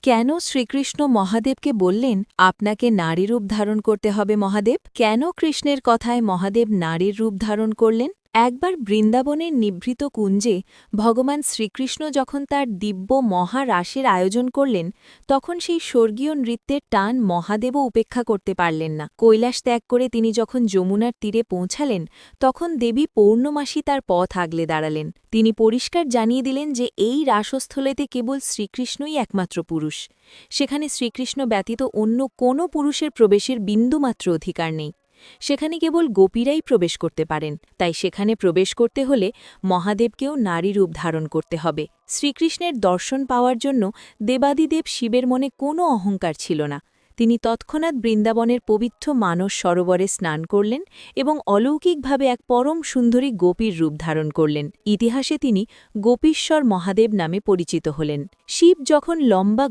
কেন শ্রীকৃষ্ণ মহাদেবকে বললেন আপনাকে নারী রূপ ধারণ করতে হবে মহাদেব? কেন কৃষ্ণের কথায় মহাদেব নারীর রূপ ধারণ করলেন? একবার বৃন্দাবনের নিভৃত কুঞ্জে ভগবান শ্রীকৃষ্ণ যখন তার দিব্য মহারাসের আয়োজন করলেন তখন সেই স্বর্গীয় নৃত্যের টান মহাদেবও উপেক্ষা করতে পারলেন না। কৈলাস ত্যাগ করে তিনি যখন যমুনার তীরে পৌঁছালেন তখন দেবী পৌর্ণমাসী তার পথ আগলে দাঁড়ালেন। তিনি পরিষ্কার জানিয়ে দিলেন যে এই রাসস্থলেতে কেবল শ্রীকৃষ্ণই একমাত্র পুরুষ। সেখানে শ্রীকৃষ্ণ ব্যতীত অন্য কোনো পুরুষের প্রবেশের বিন্দুমাত্র অধিকার নেই। সেখানে কেবল গোপীরাই প্রবেশ করতে পারেন, তাই সেখানে প্রবেশ করতে হলে মহাদেবকেও নারী রূপ ধারণ করতে হবে। শ্রীকৃষ্ণের দর্শন পাওয়ার জন্য দেবাদিদেব শিবের মনে কোনো অহংকার ছিল না। তিনি তৎক্ষণাৎ বৃন্দাবনের পবিত্র মানস সরোবরে স্নান করলেন এবং অলৌকিকভাবে এক পরম সুন্দরী গোপীর রূপ ধারণ করলেন। ইতিহাসে তিনি গোপীশ্বর মহাদেব নামে পরিচিত হলেন। শিব যখন লম্বা